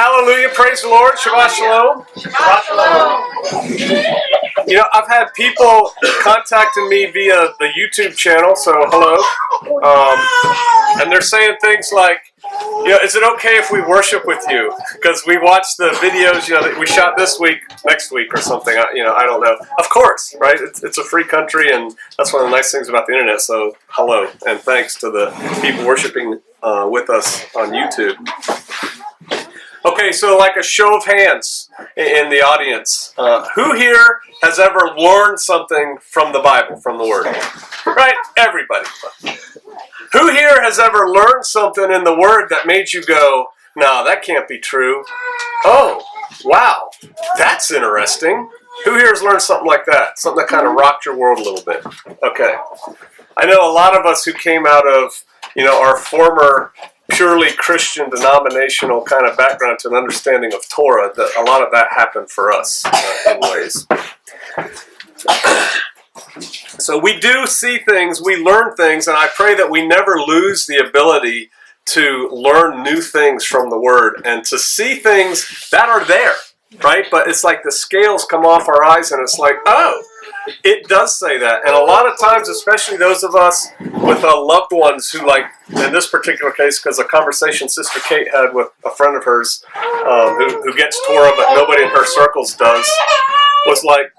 Hallelujah. Praise the Lord. Shabbat Shalom. Shabbat Shalom. You know, I've had people contacting me via the YouTube channel, so hello. And they're saying things like, you know, is it okay if we worship with you? Because we watched the videos, you know, that we shot this week, next week or something, you know, I don't know. Of course, right? It's a free country, and that's one of the nice things about the internet, so hello. And thanks to the people worshiping with us on YouTube. Okay, so like a show of hands in the audience. Who here has ever learned something from the Bible, from the Word? Right? Everybody. Who here has ever learned something in the Word that made you go, no, that can't be true? Oh, wow, that's interesting. Who here has learned something like that? Something that kind of rocked your world a little bit? Okay. I know a lot of us who came out of, you know, our former purely Christian denominational kind of background to an understanding of Torah, that a lot of that happened for us in ways. So we do see things, we learn things, and I pray that we never lose the ability to learn new things from the Word and to see things that are there, right? But it's like the scales come off our eyes and it's like, oh, it does say that. And a lot of times, especially those of us with loved ones who, like in this particular case, because a conversation Sister Kate had with a friend of hers who gets Torah but nobody in her circles does, was like,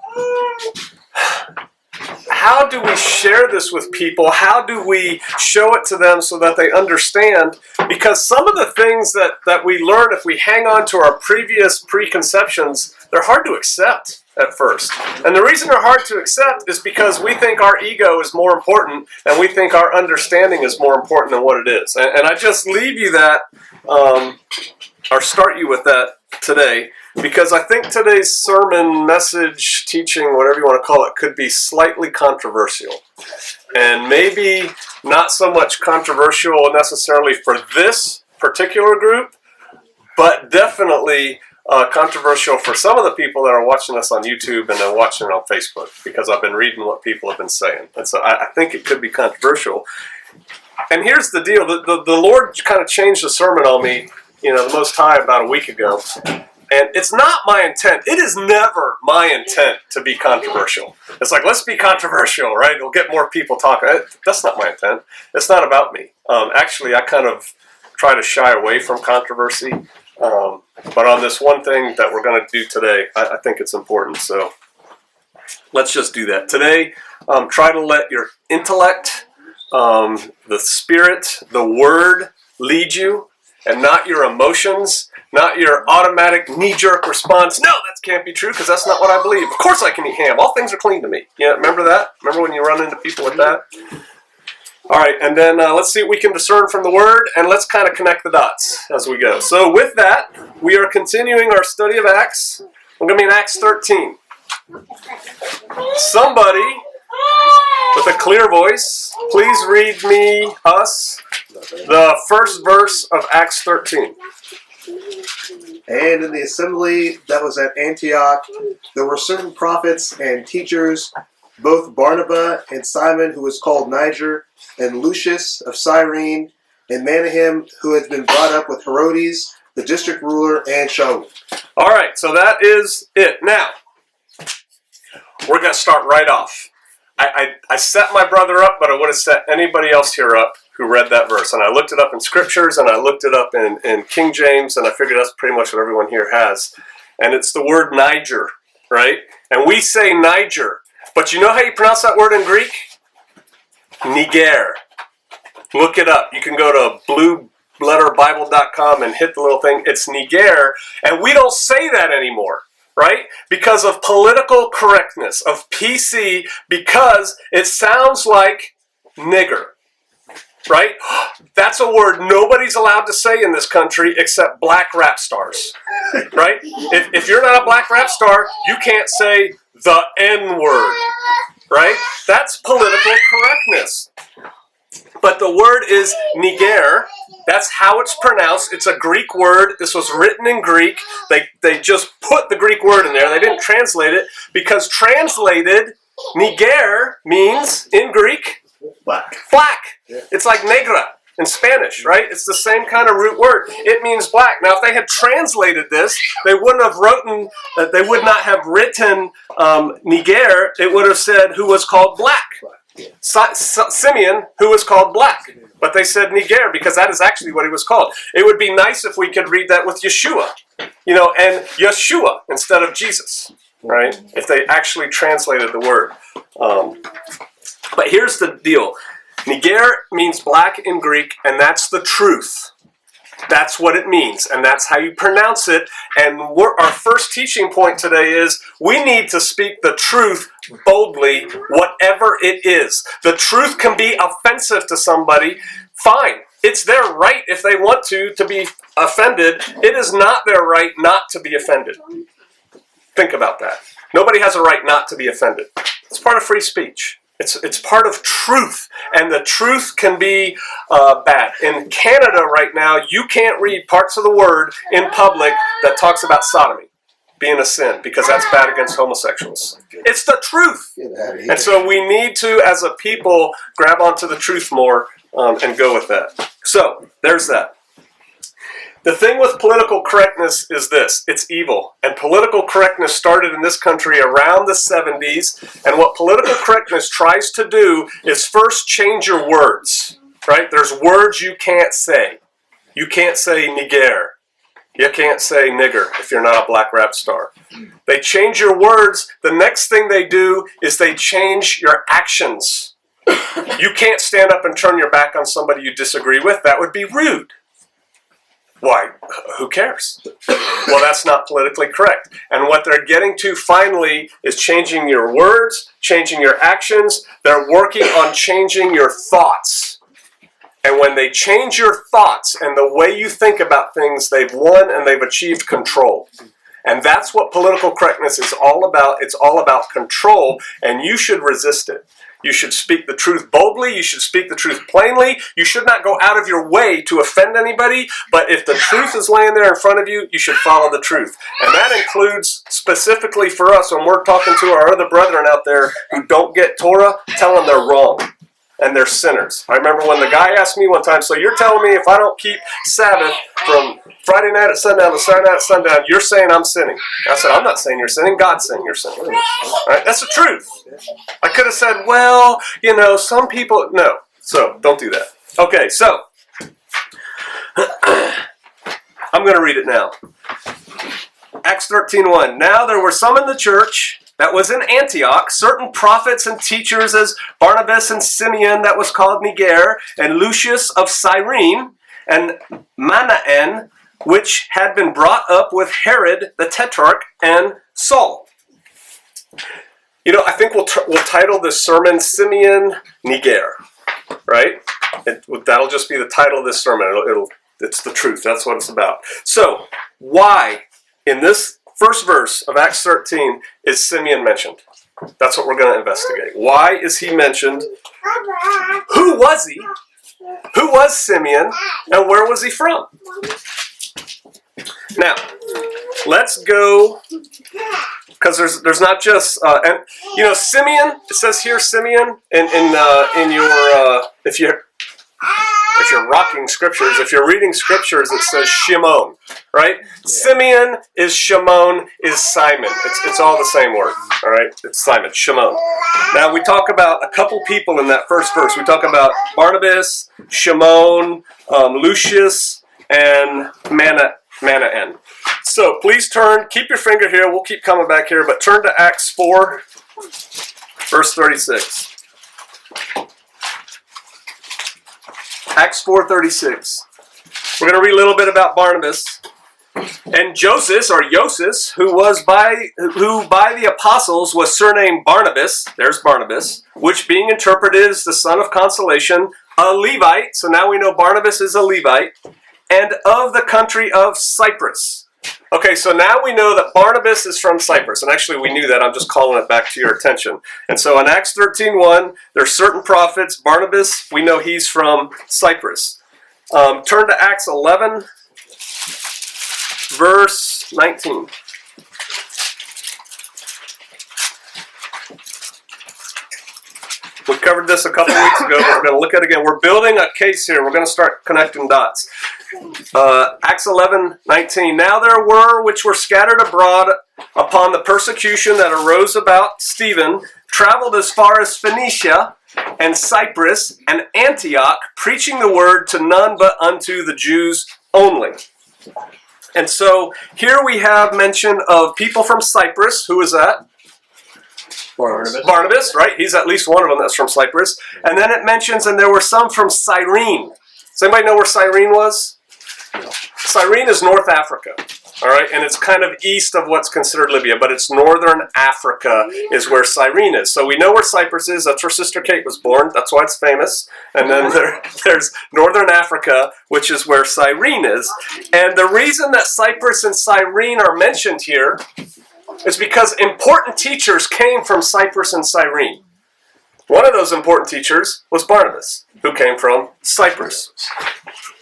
how do we share this with people? How do we show it to them so that they understand? Because some of the things that we learn, if we hang on to our previous preconceptions, they're hard to accept at first. And the reason they're hard to accept is because we think our ego is more important and we think our understanding is more important than what it is. And I just leave you that, or start you with that today, because I think today's sermon, message, teaching, whatever you want to call it, could be slightly controversial. And maybe not so much controversial necessarily for this particular group, but definitely controversial for some of the people that are watching us on YouTube and then watching it on Facebook, because I've been reading what people have been saying. And so I think it could be controversial. And here's the deal. The Lord kind of changed the sermon on me, you know, the Most High about a week ago. And it's not my intent. It is never my intent to be controversial. It's like, let's be controversial, right? It'll get more people talking. That's not my intent. It's not about me. Actually, I kind of try to shy away from controversy. But on this one thing that we're going to do today, I think it's important. So let's just do that. Today, try to let your intellect, the Spirit, the Word lead you, and not your emotions, not your automatic knee-jerk response. No, that can't be true because that's not what I believe. Of course I can eat ham. All things are clean to me. Yeah, remember that? Remember when you run into people with that? All right, and then let's see what we can discern from the Word, and let's kind of connect the dots as we go. So with that, we are continuing our study of Acts. We're going to be in Acts 13. Somebody with a clear voice, please read us the first verse of Acts 13. And in the assembly that was at Antioch, there were certain prophets and teachers, both Barnabas and Simon, who was called Niger, and Lucius of Cyrene, and Manahem, who had been brought up with Herodes, the district ruler, and Shaul. All right, so that is it. Now, we're going to start right off. I set my brother up, but I would have set anybody else here up who read that verse. And I looked it up in scriptures, and I looked it up in King James, and I figured that's pretty much what everyone here has. And it's the word Niger, right? And we say Niger. But you know how you pronounce that word in Greek? Niger. Look it up. You can go to blueletterbible.com and hit the little thing. It's Niger. And we don't say that anymore, right? Because of political correctness, of PC, because it sounds like nigger, right? That's a word nobody's allowed to say in this country except black rap stars, right? If you're not a black rap star, you can't say the N-word, right? That's political correctness. But the word is Niger. That's how it's pronounced. It's a Greek word. This was written in Greek. They just put the Greek word in there. They didn't translate it because translated, Niger means, in Greek, Black. Black. Yeah. It's like negra, in Spanish, right? It's the same kind of root word. It means black. Now, if they had translated this, they would not have written Niger. It would have said who was called black. Simeon, who was called black. But they said Niger because that is actually what he was called. It would be nice if we could read that with Yeshua, and Yeshua instead of Jesus, right? If they actually translated the word. But here's the deal. Niger means black in Greek, and that's the truth. That's what it means, and that's how you pronounce it. And our first teaching point today is we need to speak the truth boldly, whatever it is. The truth can be offensive to somebody. Fine. It's their right if they want to be offended. It is not their right not to be offended. Think about that. Nobody has a right not to be offended. It's part of free speech. It's part of truth, and the truth can be bad. In Canada right now, you can't read parts of the word in public that talks about sodomy being a sin, because that's bad against homosexuals. It's the truth. And so we need to, as a people, grab onto the truth more and go with that. So, there's that. The thing with political correctness is this. It's evil. And political correctness started in this country around the 70s. And what political correctness tries to do is first change your words. Right? There's words you can't say. You can't say Niger. You can't say nigger if you're not a black rap star. They change your words. The next thing they do is they change your actions. You can't stand up and turn your back on somebody you disagree with. That would be rude. Why? Who cares? Well, that's not politically correct. And what they're getting to finally is changing your words, changing your actions. They're working on changing your thoughts. And when they change your thoughts and the way you think about things, they've won and they've achieved control. And that's what political correctness is all about. It's all about control, and you should resist it. You should speak the truth boldly. You should speak the truth plainly. You should not go out of your way to offend anybody. But if the truth is laying there in front of you, you should follow the truth. And that includes specifically for us when we're talking to our other brethren out there who don't get Torah, tell them they're wrong and they're sinners. I remember when the guy asked me one time, so you're telling me if I don't keep Sabbath from Friday night at sundown to Saturday night at sundown, you're saying I'm sinning. I said, I'm not saying you're sinning. God's saying you're sinning. All right? That's the truth. I could have said, well, some people... No. So, don't do that. Okay, so... I'm going to read it now. Acts 13:1. Now there were some in the church that was in Antioch, certain prophets and teachers as Barnabas and Simeon that was called Niger, and Lucius of Cyrene, and Manaen, which had been brought up with Herod the Tetrarch and Saul. I think we'll title this sermon Simeon Niger, right? That'll just be the title of this sermon. It's the truth. That's what it's about. So, why in this first verse of Acts 13 is Simeon mentioned? That's what we're going to investigate. Why is he mentioned? Who was he? Who was Simeon? And where was he from? Now, let's go, because there's not just Simeon. It says here Simeon in your if you're rocking scriptures, if you're reading scriptures, it says Shimon, right? Yeah. Simeon is Shimon is Simon. It's all the same word, all right? It's Simon, Shimon. Now we talk about a couple people in that first verse. We talk about Barnabas, Shimon, Lucius, and Manaen. So please keep your finger here. We'll keep coming back here, but turn to Acts 4, verse 36. Acts 4:36. We're going to read a little bit about Barnabas. And Joseph, who by the apostles was surnamed Barnabas, there's Barnabas, which being interpreted is the son of consolation, a Levite, so now we know Barnabas is a Levite, and of the country of Cyprus. Okay, so now we know that Barnabas is from Cyprus, and actually we knew that, I'm just calling it back to your attention. And so in Acts 13:1, there's certain prophets. Barnabas, we know he's from Cyprus. Turn to Acts 11, verse 19. We covered this a couple weeks ago, but we're going to look at it again. We're building a case here. We're going to start connecting dots. Acts 11:19. Now there were which were scattered abroad upon the persecution that arose about Stephen, traveled as far as Phoenicia and Cyprus and Antioch, preaching the word to none but unto the Jews only. And so here we have mention of people from Cyprus. Who is that? Barnabas, right? He's at least one of them that's from Cyprus. And then it mentions, and there were some from Cyrene. Does anybody know where Cyrene was? Cyrene is North Africa, all right? And it's kind of east of what's considered Libya, but it's northern Africa is where Cyrene is. So we know where Cyprus is. That's where Sister Kate was born. That's why it's famous. And then there's northern Africa, which is where Cyrene is. And the reason that Cyprus and Cyrene are mentioned here is because important teachers came from Cyprus and Cyrene. One of those important teachers was Barnabas, who came from Cyprus.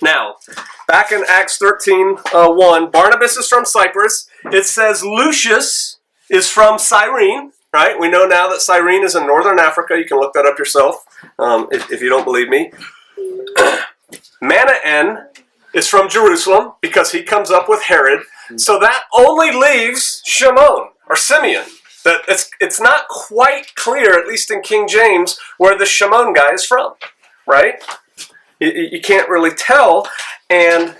Now, back in Acts 13:1, Barnabas is from Cyprus. It says Lucius is from Cyrene, right? We know now that Cyrene is in northern Africa. You can look that up yourself if you don't believe me. Manaen is from Jerusalem because he comes up with Herod. So that only leaves Shimon or Simeon. That it's not quite clear, at least in King James, where the Shimon guy is from, right? You can't really tell. And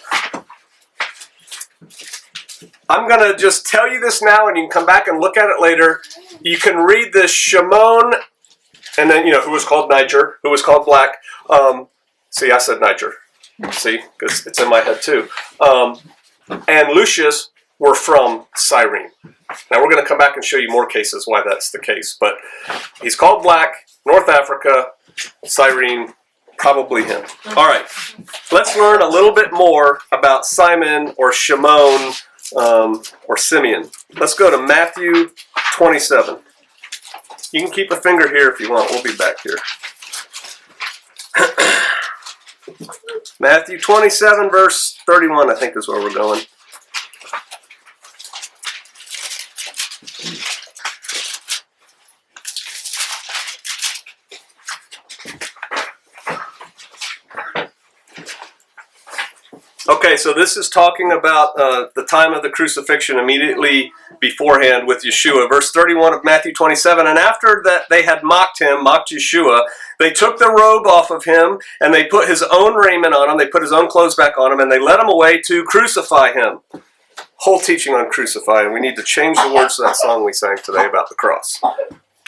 I'm going to just tell you this now, and you can come back and look at it later. You can read this Shimon, and then, who was called Niger, who was called Black. See, I said Niger. See, because it's in my head too. And Lucius were from Cyrene. Now we're going to come back and show you more cases why that's the case. But he's called Black, North Africa, Cyrene, probably him. All right, let's learn a little bit more about Simon or Shimon or Simeon. Let's go to Matthew 27. You can keep a finger here if you want. We'll be back here. Matthew 27, verse 31, I think is where we're going. Okay, so this is talking about the time of the crucifixion immediately beforehand with Yeshua. Verse 31 of Matthew 27, and after that they had mocked Yeshua, they took the robe off of him, and they put his own raiment on him, they put his own clothes back on him, and they led him away to crucify him. Whole teaching on crucifying. We need to change the words to that song we sang today about the cross.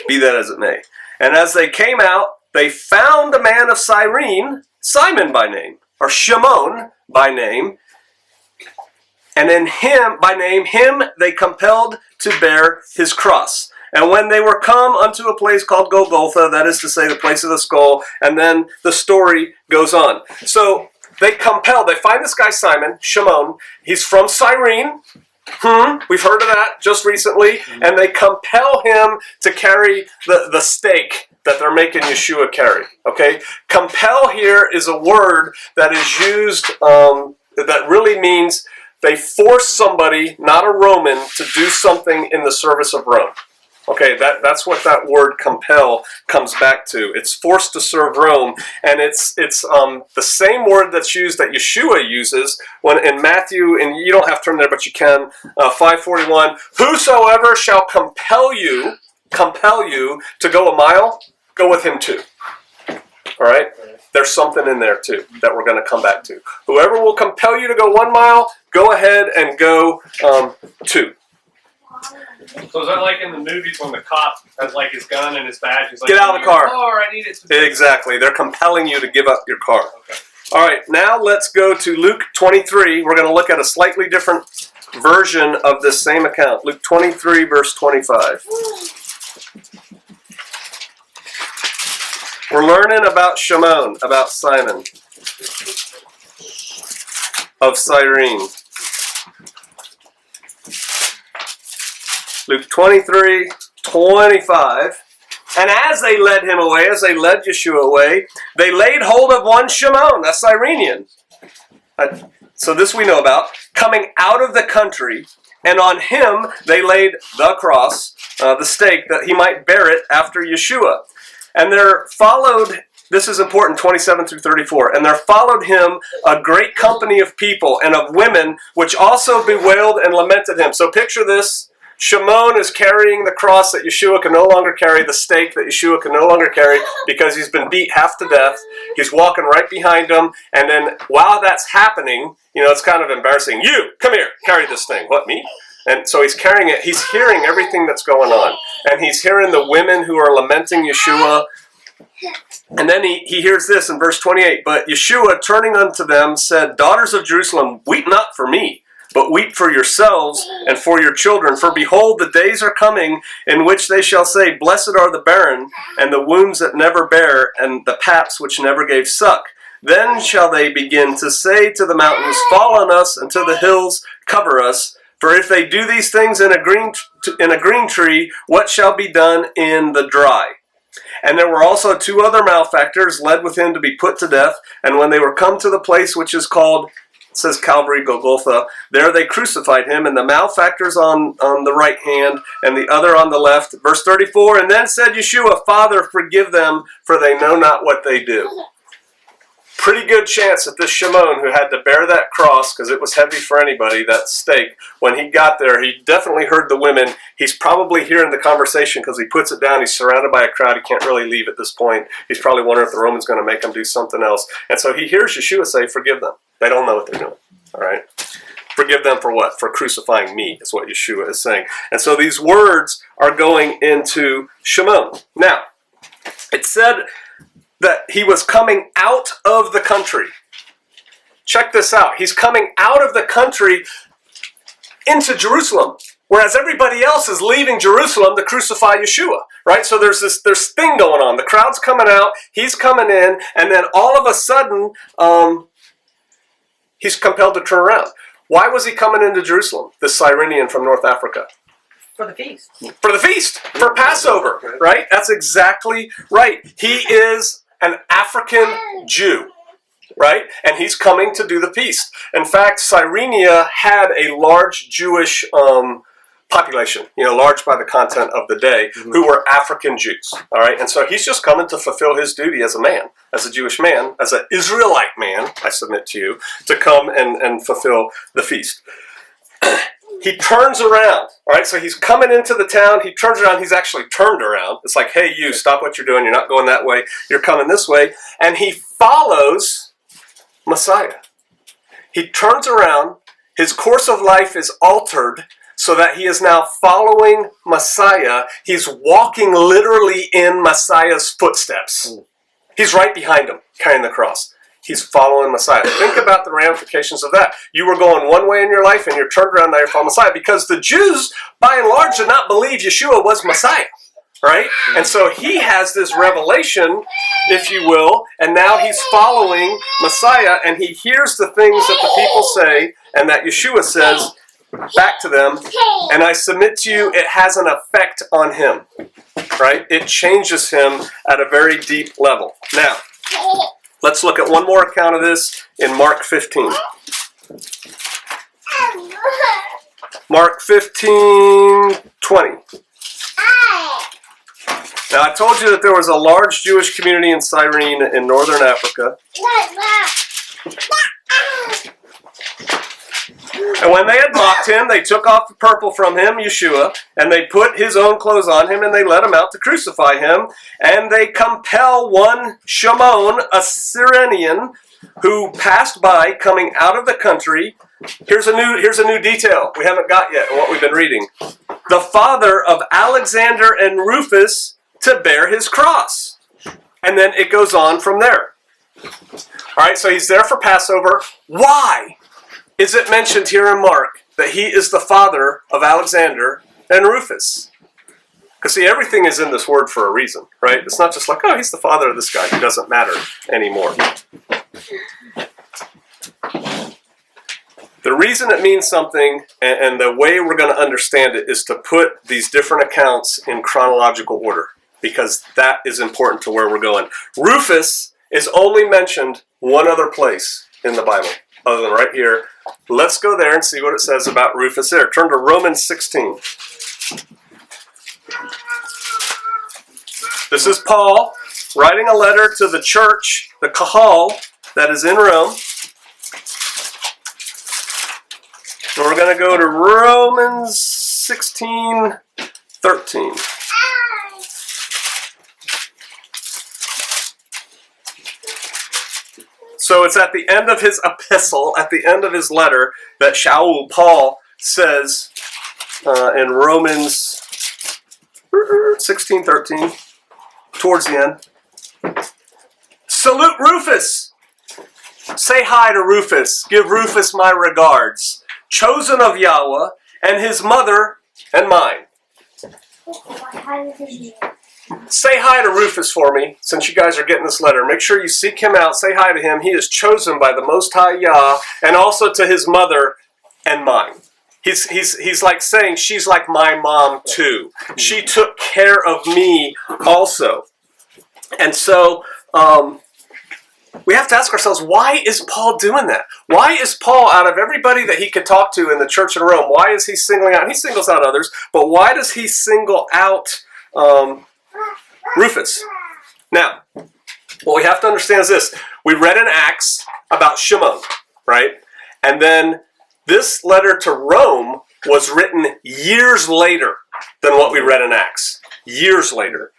Be that as it may. And as they came out, they found a man of Cyrene, Simon by name, or Shimon by name, and in him they compelled to bear his cross. And when they were come unto a place called Golgotha, that is to say, the place of the skull, and then the story goes on. So they find this guy Simon, Shimon, he's from Cyrene. We've heard of that just recently. And they compel him to carry the stake that they're making Yeshua carry. Okay? Compel here is a word that is used that really means they force somebody, not a Roman, to do something in the service of Rome. Okay, that's what that word compel comes back to. It's forced to serve Rome, and it's the same word that's used that Yeshua uses when in Matthew, and you don't have to turn there, but you can, 5:41. Whosoever shall compel you to go a mile, go with him too. All right, there's something in there too that we're going to come back to. Whoever will compel you to go 1 mile, go ahead and go 2. So is that like in the movies when the cop has like his gun and his badge? He's like, get out of the car. I need it to Exactly. They're compelling you to give up your car. Okay. All right, now let's go to Luke 23. We're going to look at a slightly different version of this same account. Luke 23, verse 25. We're learning about Shimon, about Simon of Cyrene. Luke 23, 25. And as they led him away, as they led Yeshua away, they laid hold of one Shimon, a Cyrenian. So this we know about. Coming out of the country, and on him they laid the cross, the stake, that he might bear it after Yeshua. And there followed, this is important, 27 through 34, and there followed him a great company of people and of women, which also bewailed and lamented him. So picture this. Shimon is carrying the cross that Yeshua can no longer carry, the stake that Yeshua can no longer carry because he's been beat half to death. He's walking right behind him, and then while that's happening, it's kind of embarrassing. You, come here, carry this thing. What, me? And so he's carrying it. He's hearing everything that's going on, and he's hearing the women who are lamenting Yeshua. And then he hears this in verse 28. But Yeshua, turning unto them, said, Daughters of Jerusalem, weep not for me, but weep for yourselves and for your children. For behold, the days are coming in which they shall say, Blessed are the barren, and the wombs that never bare, and the paps which never gave suck. Then shall they begin to say to the mountains, Fall on us, and to the hills cover us. For if they do these things in a green tree, what shall be done in the dry? And there were also 2 other malefactors led with him to be put to death. And when they were come to the place which is called, it says Calvary, Golgotha, there they crucified him, and the malefactors on the right hand, and the other on the left. Verse 34, And then said Yeshua, Father, forgive them, for they know not what they do. Pretty good chance that this Shimon, who had to bear that cross, because it was heavy for anybody, that stake, when he got there, he definitely heard the women. He's probably hearing the conversation because he puts it down. He's surrounded by a crowd. He can't really leave at this point. He's probably wondering if the Roman's going to make him do something else. And so he hears Yeshua say, Forgive them. They don't know what they're doing. All right? Forgive them for what? For crucifying me, is what Yeshua is saying. And so these words are going into Shimon. Now, it said that he was coming out of the country. Check this out. He's coming out of the country into Jerusalem, whereas everybody else is leaving Jerusalem to crucify Yeshua, right? So there's this thing going on. The crowd's coming out, he's coming in, and then all of a sudden, he's compelled to turn around. Why was he coming into Jerusalem, this Cyrenian from North Africa? For the feast. For the feast, for Passover, right? That's exactly right. He is an African Jew, right? And he's coming to do the feast. In fact, Cyrenia had a large Jewish population, large by the content of the day, who were African Jews, all right? And so he's just coming to fulfill his duty as a man, as a Jewish man, as an Israelite man, I submit to you, to come and fulfill the feast. He turns around, all right? So he's coming into the town. He turns around. He's actually turned around. It's like, hey, you, stop what you're doing. You're not going that way. You're coming this way. And he follows Messiah. He turns around. His course of life is altered so that he is now following Messiah. He's walking literally in Messiah's footsteps. He's right behind him, carrying the cross. He's following Messiah. Think about the ramifications of that. You were going one way in your life and you're turned around, now you're following Messiah. Because the Jews, by and large, did not believe Yeshua was Messiah. Right? And so he has this revelation, if you will, and now he's following Messiah, and he hears the things that the people say, and that Yeshua says back to them, and I submit to you, it has an effect on him. Right? It changes him at a very deep level. Now, let's look at one more account of this in Mark 15. Mark 15:20. Now, I told you that there was a large Jewish community in Cyrene in northern Africa. And when they had mocked him, they took off the purple from him, Yeshua, and they put his own clothes on him, and they led him out to crucify him. And they compel one Shimon, a Cyrenian, who passed by, coming out of the country. Here's a new detail we haven't got yet in what we've been reading. The father of Alexander and Rufus, to bear his cross. And then it goes on from there. All right, so he's there for Passover. Why is it mentioned here in Mark that he is the father of Alexander and Rufus? Because see, everything is in this word for a reason, right? It's not just like, oh, he's the father of this guy. He doesn't matter anymore. The reason it means something, and the way we're going to understand it, is to put these different accounts in chronological order, because that is important to where we're going. Rufus is only mentioned one other place in the Bible, other than right here. Let's go there and see what it says about Rufus there. Turn to Romans 16. This is Paul writing a letter to the church, the Kahal, that is in Rome. And we're going to go to Romans 16:13. So it's at the end of his epistle, at the end of his letter, that Paul says in Romans 16:13, towards the end, salute Rufus. Say hi to Rufus. Give Rufus my regards. Chosen of Yahweh, and his mother and mine. Say hi to Rufus for me, since you guys are getting this letter. Make sure you seek him out. Say hi to him. He is chosen by the Most High Yah, and also to his mother and mine. He's like saying, she's like my mom too. She took care of me also. And so, we have to ask ourselves, why is Paul doing that? Why is Paul, out of everybody that he could talk to in the church in Rome, why is he singling out? He singles out others, but why does he single out Rufus? Now, what we have to understand is this. We read in Acts about Shimon, right? And then this letter to Rome was written years later than what we read in Acts. Years later.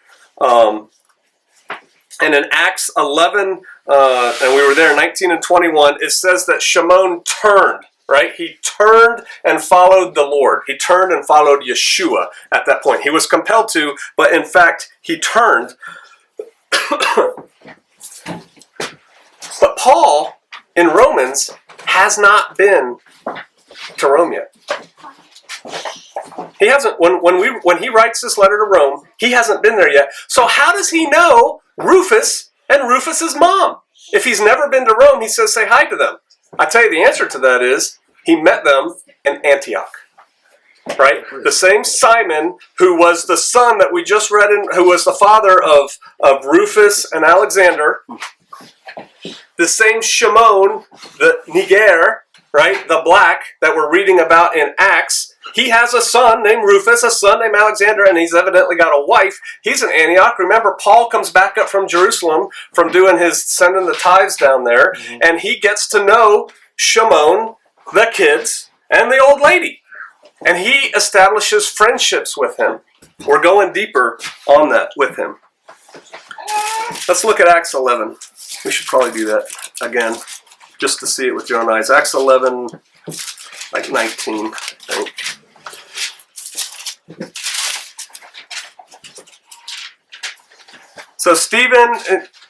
And in Acts 11, and we were there, 19 and 21, it says that Shimon turned, right? He turned and followed the Lord. He turned and followed Yeshua at that point. He was compelled to, but in fact, he turned. But Paul, in Romans, has not been to Rome yet. He hasn't. When he writes this letter to Rome, he hasn't been there yet. So how does he know Rufus and Rufus's mom? If he's never been to Rome, he says, say hi to them. I tell you, the answer to that is he met them in Antioch. Right? The same Simon who was the son that we just read in, who was the father of Rufus and Alexander. The same Shimon, the Niger, right? The black that we're reading about in Acts. He has a son named Rufus, a son named Alexander, and he's evidently got a wife. He's in Antioch. Remember, Paul comes back up from Jerusalem from sending the tithes down there, and he gets to know Shimon, the kids, and the old lady. And he establishes friendships with him. We're going deeper on that with him. Let's look at Acts 11. We should probably do that again, just to see it with your own eyes. Acts 11, like 19, I think. So Stephen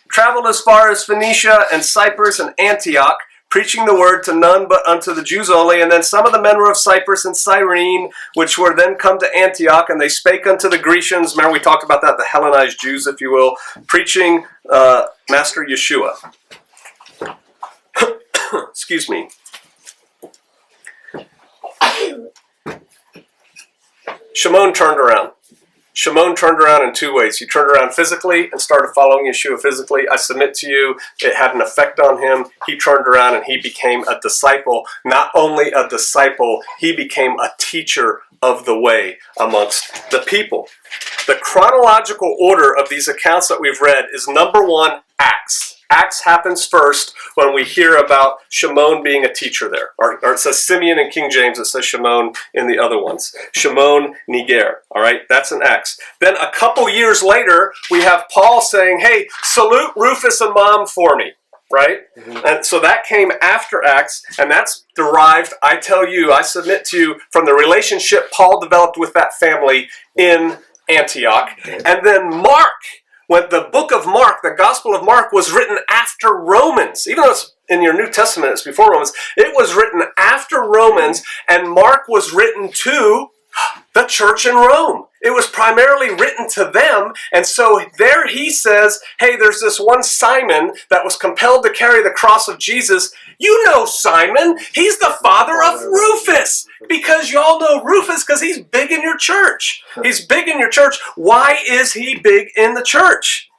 traveled as far as Phoenicia and Cyprus and Antioch, preaching the word to none but unto the Jews only. And then some of the men were of Cyprus and Cyrene, which were then come to Antioch, and they spake unto the Grecians. Remember, we talked about that, the Hellenized Jews, if you will, preaching Master Yeshua. Excuse me. Shimon turned around. Shimon turned around in two ways. He turned around physically and started following Yeshua physically. I submit to you, it had an effect on him. He turned around and he became a disciple. Not only a disciple, he became a teacher of the way amongst the people. The chronological order of these accounts that we've read is number one, Acts. Acts happens first when we hear about Shimon being a teacher there. Or it says Simeon in King James, it says Shimon in the other ones. Shimon, Niger, all right? That's in Acts. Then a couple years later, we have Paul saying, hey, salute Rufus and mom for me, right? And so that came after Acts, and that's derived, I tell you, I submit to you, from the relationship Paul developed with that family in Antioch. And then Mark, when the book of Mark, the Gospel of Mark, was written after Romans. Even though it's in your New Testament, it's before Romans. It was written after Romans, and Mark was written to the church in Rome. It was primarily written to them, and so there he says, hey, there's this one Simon that was compelled to carry the cross of Jesus. You know Simon. He's the father of Rufus, because y'all know Rufus because he's big in your church. He's big in your church. Why is he big in the church?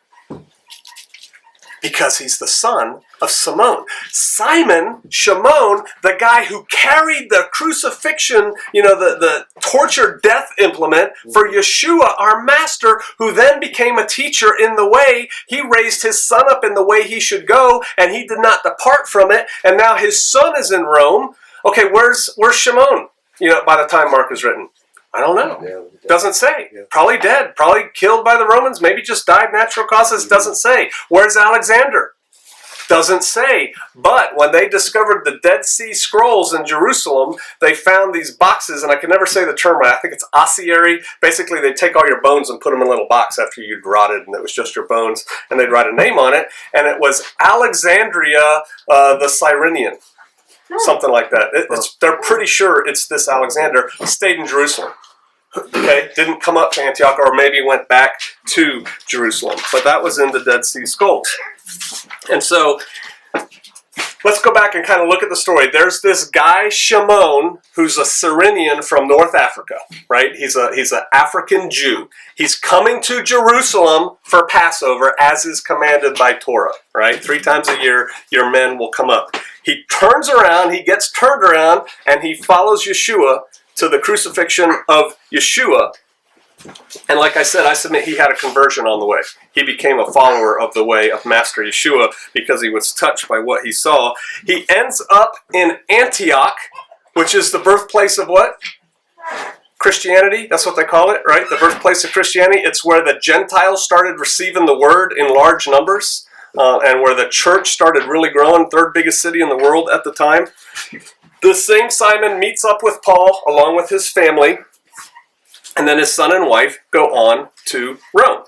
Because he's the son of Simon. Shimon, the guy who carried the crucifixion, the torture death implement for Yeshua, our master, who then became a teacher in the way. He raised his son up in the way he should go, and he did not depart from it. And now his son is in Rome. Okay, where's Shimon? By the time Mark is written. I don't know. Doesn't say. Probably dead. Probably killed by the Romans. Maybe just died natural causes. Doesn't say. Where's Alexander? Doesn't say. But when they discovered the Dead Sea Scrolls in Jerusalem, they found these boxes, and I can never say the term right. I think it's ossuary. Basically, they take all your bones and put them in a little box after you'd rotted, and it was just your bones, and they'd write a name on it, and it was Alexandria the Cyrenian. Something like that. They're pretty sure it's this Alexander. Stayed in Jerusalem. Okay, didn't come up to Antioch, or maybe went back to Jerusalem. But that was in the Dead Sea Scrolls. And so, let's go back and kind of look at the story. There's this guy, Shimon, who's a Cyrenian from North Africa, right? He's an African Jew. He's coming to Jerusalem for Passover, as is commanded by Torah, right? 3 times a year, your men will come up. He turns around, he gets turned around, and he follows Yeshua to the crucifixion of Yeshua. And like I said, I submit he had a conversion on the way. He became a follower of the way of Master Yeshua because he was touched by what he saw. He ends up in Antioch, which is the birthplace of what? Christianity. That's what they call it, right? The birthplace of Christianity. It's where the Gentiles started receiving the word in large numbers, and where the church started really growing, 3rd biggest city in the world at the time. The same Simon meets up with Paul along with his family, and then his son and wife go on to Rome.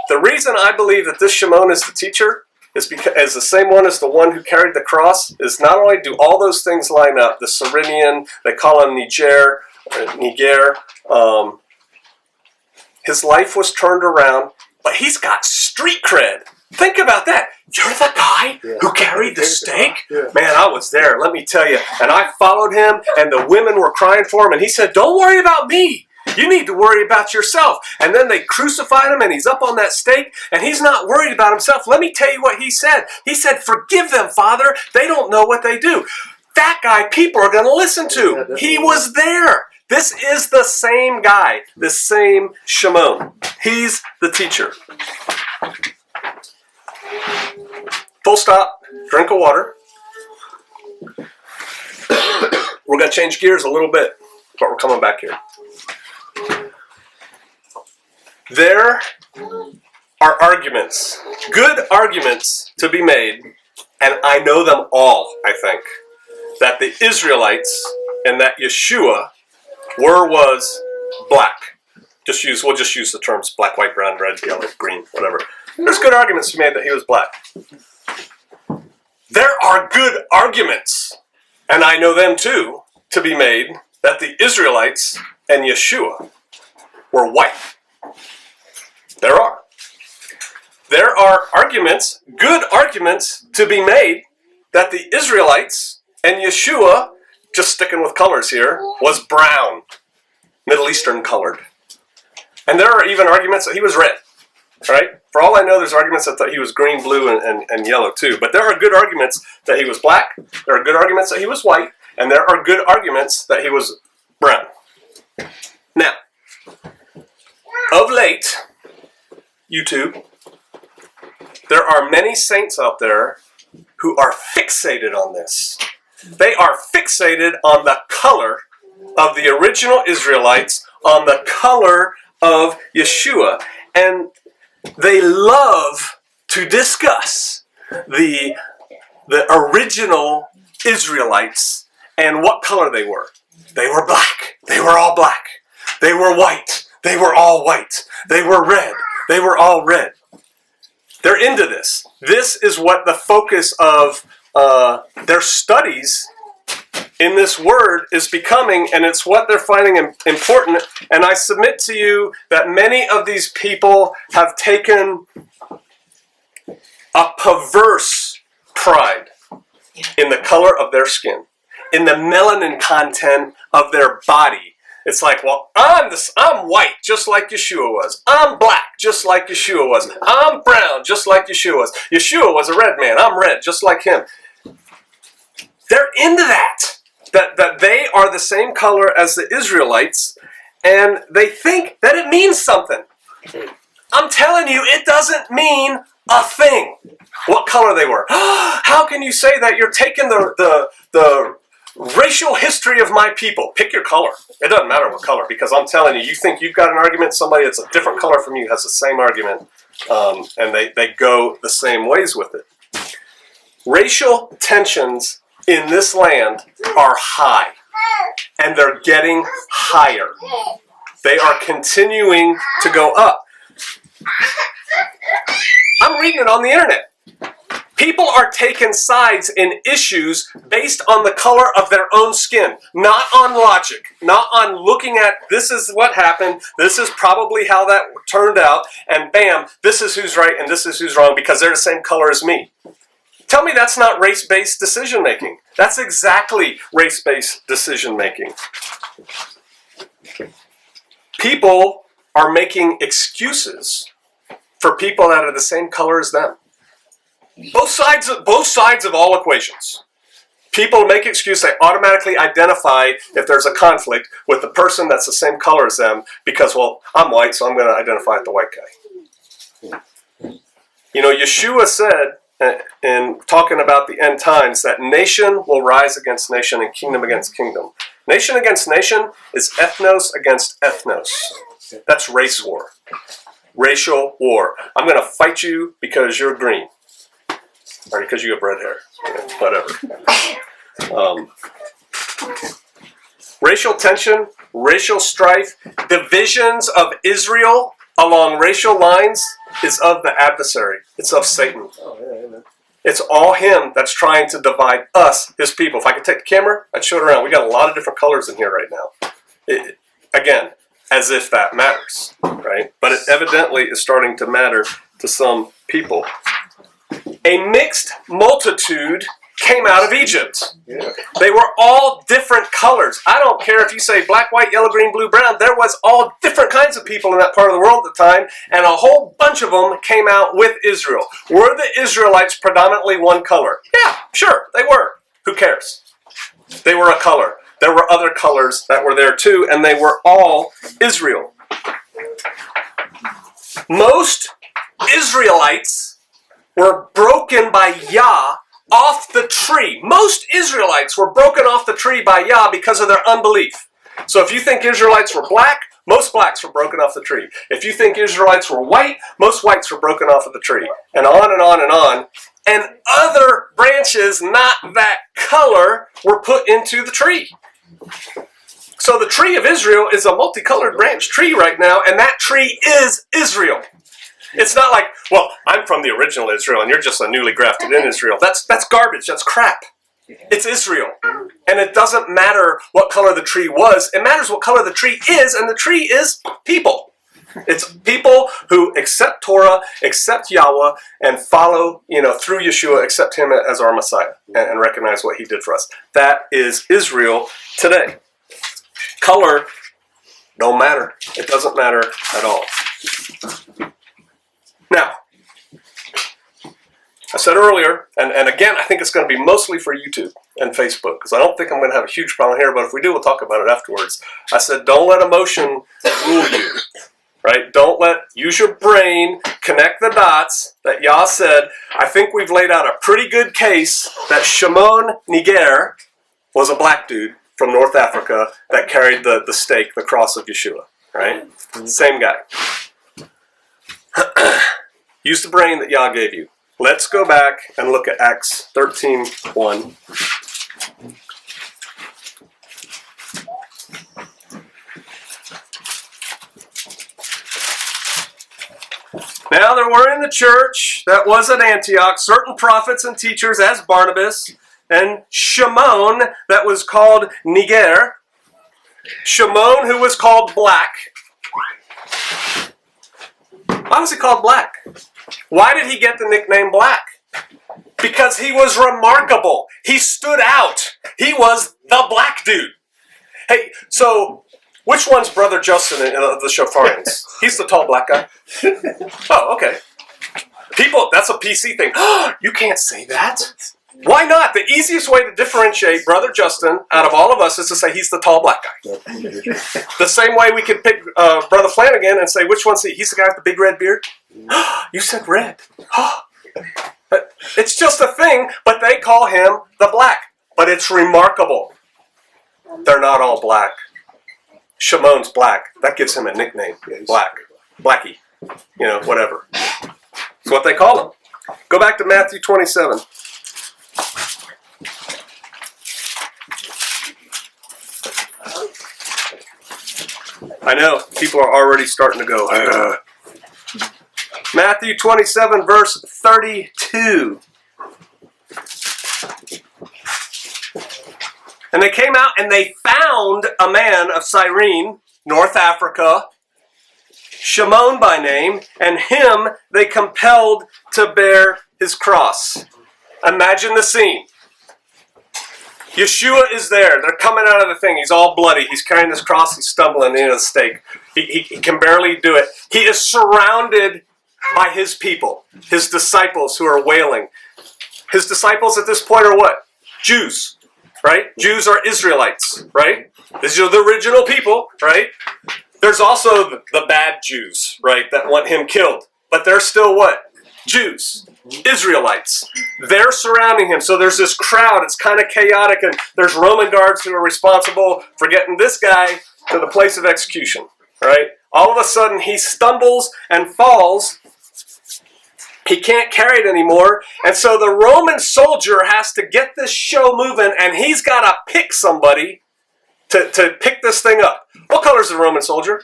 The reason I believe that this Shimon is the teacher is because, as the same one as the one who carried the cross, is not only do all those things line up, the Cyrenian, they call him Niger, his life was turned around, but he's got street cred. Think about that. You're the guy who carried the stake? Man, I was there, let me tell you. And I followed him, and the women were crying for him, and he said, don't worry about me. You need to worry about yourself. And then they crucified him, and he's up on that stake, and he's not worried about himself. Let me tell you what he said. He said, forgive them, Father. They don't know what they do. That guy people are going to listen to. He was there. This is the same guy, the same Shimon. He's the teacher. Full stop, drink of water. We're going to change gears a little bit, but we're coming back here. There are arguments, good arguments to be made, and I know them all, I think, that the Israelites and that Yeshua was black. We'll just use the terms black, white, brown, red, yellow, green, whatever. There's good arguments to be made that he was black. There are good arguments, and I know them too, to be made that the Israelites and Yeshua were white. There are. There are arguments, good arguments to be made that the Israelites and Yeshua, just sticking with colors here, was brown, Middle Eastern colored. And there are even arguments that he was red, right? For all I know, there's arguments that he was green, blue, and yellow too. But there are good arguments that he was black, there are good arguments that he was white, and there are good arguments that he was brown. Now, of late, YouTube, there are many saints out there who are fixated on this. They are fixated on the color of the original Israelites, on the color of Yeshua. And they love to discuss the original Israelites and what color they were. They were black. They were all black. They were white. They were all white. They were red. They were all red. They're into this. This is what the focus of their studies in this word is becoming, and it's what they're finding important. And I submit to you that many of these people have taken a perverse pride in the color of their skin, in the melanin content of their body. It's like, well, I'm white, just like Yeshua was. I'm black, just like Yeshua was. I'm brown, just like Yeshua was. Yeshua was a red man. I'm red, just like him. They're into that. That they are the same color as the Israelites, and they think that it means something. I'm telling you, it doesn't mean a thing what color they were. How can you say that? You're taking the racial history of my people. Pick your color. It doesn't matter what color, because I'm telling you, you think you've got an argument, somebody that's a different color from you has the same argument, and they go the same ways with it. Racial tensions in this land are high, and they're getting higher. They are continuing to go up. I'm reading it on the internet. People are taking sides in issues based on the color of their own skin, not on logic, not on looking at this is what happened, this is probably how that turned out, and bam, this is who's right and this is who's wrong because they're the same color as me. Tell me that's not race-based decision-making. That's exactly race-based decision-making. People are making excuses for people that are the same color as them. Both sides of all equations. People make excuses. They automatically identify if there's a conflict with the person that's the same color as them because, well, I'm white, so I'm going to identify with the white guy. You know, Yeshua said in talking about the end times that nation will rise against nation and kingdom against kingdom. Nation against nation is ethnos against ethnos. That's race war. Racial war. I'm going to fight you because you're green. Or because you have red hair. Whatever. Racial tension, racial strife, divisions of Israel along racial lines is of the adversary. It's of Satan. It's all him that's trying to divide us, his people. If I could take the camera, I'd show it around. We got a lot of different colors in here right now. Again, as if that matters, right? But it evidently is starting to matter to some people. A mixed multitude came out of Egypt. They were all different colors. I don't care if you say black, white, yellow, green, blue, brown. There was all different kinds of people in that part of the world at the time, and a whole bunch of them came out with Israel. Were the Israelites predominantly one color? Yeah, sure, they were. Who cares? They were a color. There were other colors that were there too, and they were all Israel. Most Israelites were broken by Yah off the tree. Most Israelites were broken off the tree by Yah because of their unbelief. So if you think Israelites were black, most blacks were broken off the tree. If you think Israelites were white, most whites were broken off of the tree. And on and on and on. And other branches, not that color, were put into the tree. So the tree of Israel is a multicolored branch tree right now, and that tree is Israel. It's not like, well, I'm from the original Israel and you're just a newly grafted in Israel. That's garbage. That's crap. It's Israel. And it doesn't matter what color the tree was. It matters what color the tree is, and the tree is people. It's people who accept Torah, accept Yahweh, and follow, through Yeshua, accept him as our Messiah and recognize what he did for us. That is Israel today. Color don't matter. It doesn't matter at all. Now, I said earlier, and again, I think it's going to be mostly for YouTube and Facebook, because I don't think I'm going to have a huge problem here, but if we do, we'll talk about it afterwards. I said, don't let emotion rule you, right? Use your brain, connect the dots that Yah said. I think we've laid out a pretty good case that Shimon Niger was a black dude from North Africa that carried the stake, the cross of Yeshua, right? Same guy. Use the brain that Yah gave you. Let's go back and look at Acts 13:1. Now there were in the church that was at Antioch certain prophets and teachers as Barnabas and Shimon that was called Niger. Shimon who was called Black. Why was he called Black? Why did he get the nickname Black? Because he was remarkable. He stood out. He was the black dude. Hey, so Which one's Brother Justin in the Shofarians? He's the tall black guy. Oh, okay. People, that's a PC thing. You can't say that. Why not? The easiest way to differentiate Brother Justin out of all of us is to say he's the tall black guy. The same way we could pick Brother Flanagan and say, which one's he? He's the guy with the big red beard? You said red. It's just a thing, but they call him the black. But it's remarkable. They're not all black. Shimon's black. That gives him a nickname. Black. Blackie. You know, whatever. That's what they call him. Go back to Matthew 27. I know, people are already starting to go, Matthew 27, verse 32. And they came out and they found a man of Cyrene, North Africa, Shimon by name, and him they compelled to bear his cross. Imagine the scene. Yeshua is there. They're coming out of the thing. He's all bloody. He's carrying this cross. He's stumbling into the stake. He can barely do it. He is surrounded by his people, his disciples who are wailing. His disciples at this point are what? Jews, right? Jews are Israelites, right? These are the original people, right? There's also the bad Jews, right, that want him killed. But they're still what? Jews, Israelites. They're surrounding him. So there's this crowd. It's kind of chaotic. And there's Roman guards who are responsible for getting this guy to the place of execution, right? All of a sudden, he stumbles and falls. He can't carry it anymore. And so the Roman soldier has to get this show moving, and he's got to pick somebody to pick this thing up. What color is the Roman soldier?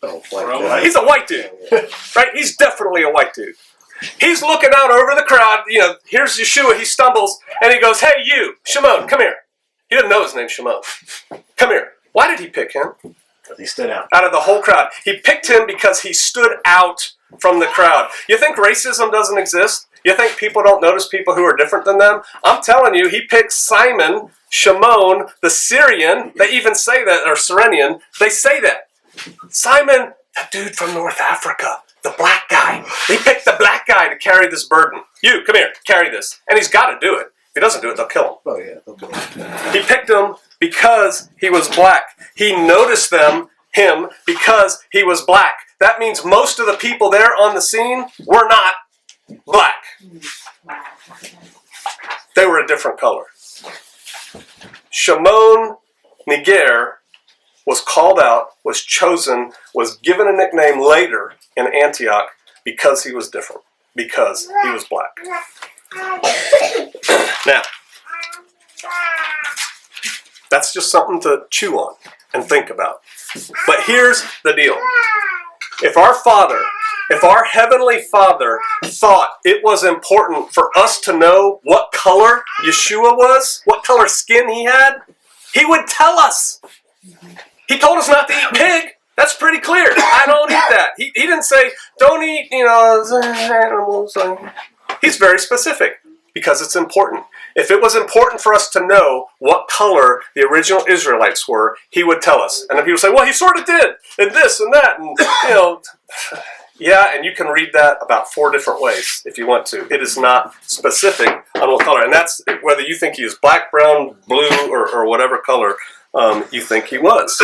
Oh, white. He's a white dude, right? He's definitely a white dude. He's looking out over the crowd. You know, here's Yeshua. He stumbles, and he goes, hey, you, Shimon, come here. He doesn't know his name, Shimon. Come here. Why did he pick him? Because he stood out. Out of the whole crowd. He picked him because he stood out from the crowd. You think racism doesn't exist? You think people don't notice people who are different than them? I'm telling you, he picked Simon, Shimon, the Syrian. They even say that, or Cyrenian. They say that. Simon, the dude from North Africa, the black guy. He picked the black guy to carry this burden. You, come here, carry this. And he's got to do it. If he doesn't do it, they'll kill him. Oh, yeah. Okay. He picked him because he was black. He noticed him because he was black. That means most of the people there on the scene were not black. They were a different color. Shimon Niger was called out, was chosen, was given a nickname later in Antioch because he was different, because he was black. Now, that's just something to chew on and think about. But here's the deal. If our Heavenly Father thought it was important for us to know what color Yeshua was, what color skin he had, he would tell us. He told us not to eat pig. That's pretty clear. I don't eat that. He didn't say, don't eat, animals. He's very specific because it's important. If it was important for us to know what color the original Israelites were, he would tell us. And then people say, well, he sort of did, and this and that, and, yeah, and you can read that about 4 different ways if you want to. It is not specific on what color. And that's whether you think he is black, brown, blue, or whatever color you think he was.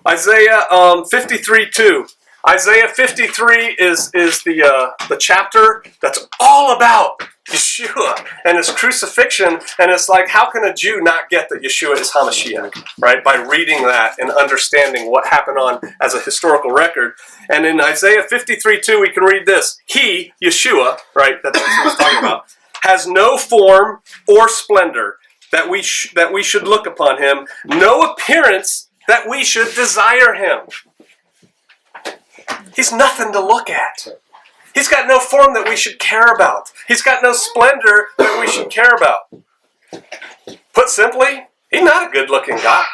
Isaiah 53:2. Isaiah 53 is the chapter that's all about Yeshua and his crucifixion, and it's like, how can a Jew not get that Yeshua is HaMashiach, right? By reading that and understanding what happened on as a historical record. And in Isaiah 53:2, we can read this. He, Yeshua, right, that's what he's talking about, has no form or splendor that we should look upon him, no appearance that we should desire him. He's nothing to look at. He's got no form that we should care about. He's got no splendor that we should care about. Put simply, he's not a good-looking guy.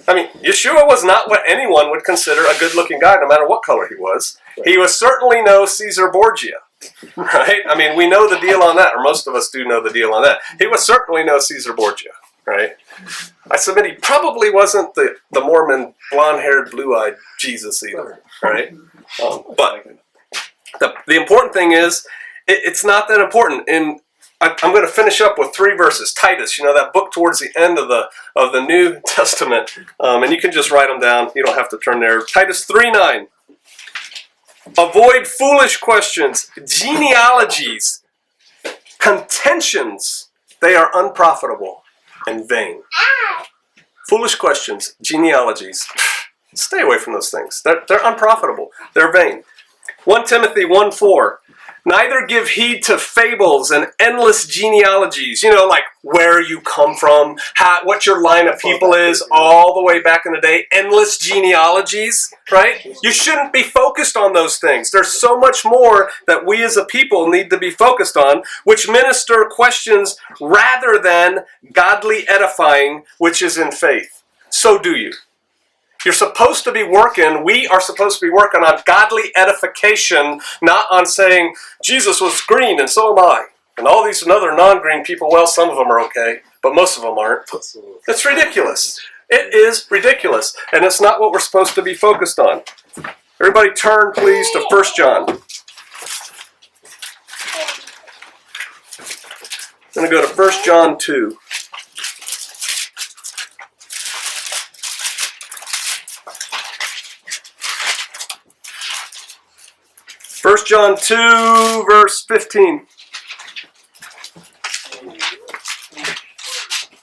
I mean, Yeshua was not what anyone would consider a good-looking guy, no matter what color he was. He was certainly no Caesar Borgia, right? I mean, we know the deal on that, or most of us do know the deal on that. He was certainly no Caesar Borgia, right? I submit he probably wasn't the Mormon blonde-haired, blue-eyed Jesus either, right? But the important thing is, it's not that important. And I'm going to finish up with 3 verses. Titus, that book towards the end of the New Testament, and you can just write them down. You don't have to turn there. Titus 3:9. Avoid foolish questions, genealogies, contentions. They are unprofitable and vain. Foolish questions, genealogies. Stay away from those things. They're unprofitable. They're vain. 1 Timothy 1:4. Neither give heed to fables and endless genealogies. Like where you come from, what your line of people is, all the way back in the day. Endless genealogies, right? You shouldn't be focused on those things. There's so much more that we as a people need to be focused on, which minister questions rather than godly edifying, which is in faith. So do you. You're supposed to be working, we are supposed to be working on godly edification, not on saying, Jesus was green and so am I. And all these other non-green people, well, some of them are okay, but most of them aren't. It's ridiculous. It is ridiculous. And it's not what we're supposed to be focused on. Everybody turn, please, to 1 John. I'm going to go to 1 John 2. 1 John 2, verse 15.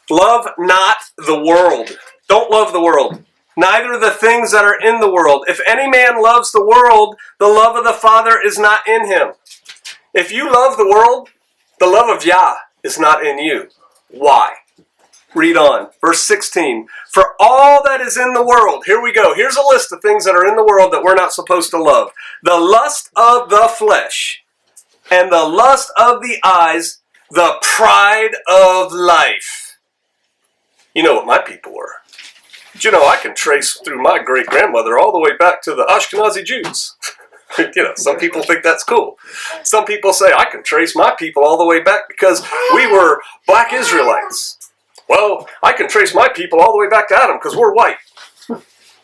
Love not the world. Don't love the world. Neither the things that are in the world. If any man loves the world, the love of the Father is not in him. If you love the world, the love of Yah is not in you. Why? Read on. Verse 16. For all that is in the world, here we go. Here's a list of things that are in the world that we're not supposed to love. The lust of the flesh, and the lust of the eyes, the pride of life. You know what my people were. But I can trace through my great-grandmother all the way back to the Ashkenazi Jews. Some people think that's cool. Some people say, I can trace my people all the way back because we were black Israelites. Well, I can trace my people all the way back to Adam because we're white.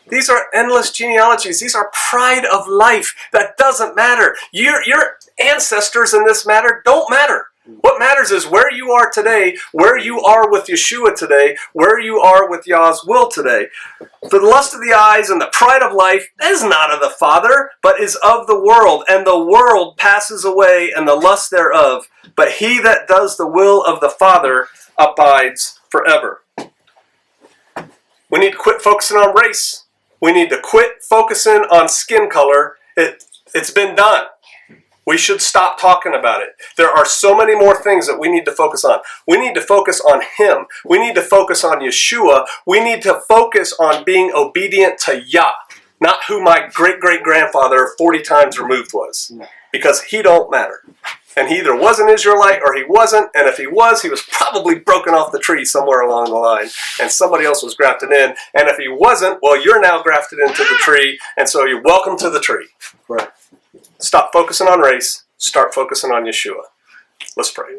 These are endless genealogies. These are pride of life. That doesn't matter. Your ancestors in this matter don't matter. What matters is where you are today, where you are with Yeshua today, where you are with Yah's will today. For the lust of the eyes and the pride of life is not of the Father, but is of the world. And the world passes away and the lust thereof. But he that does the will of the Father abides forever. We need to quit focusing on race. We need to quit focusing on skin color. It's been done. We should stop talking about it. There are so many more things that we need to focus on. We need to focus on Him. We need to focus on Yeshua. We need to focus on being obedient to Yah, not who my great-great-grandfather 40 times removed was. Because he don't matter. And he either was an Israelite or he wasn't, and if he was probably broken off the tree somewhere along the line, and somebody else was grafted in. And if he wasn't, well, you're now grafted into the tree, and so you're welcome to the tree. Right. Stop focusing on race. Start focusing on Yeshua. Let's pray.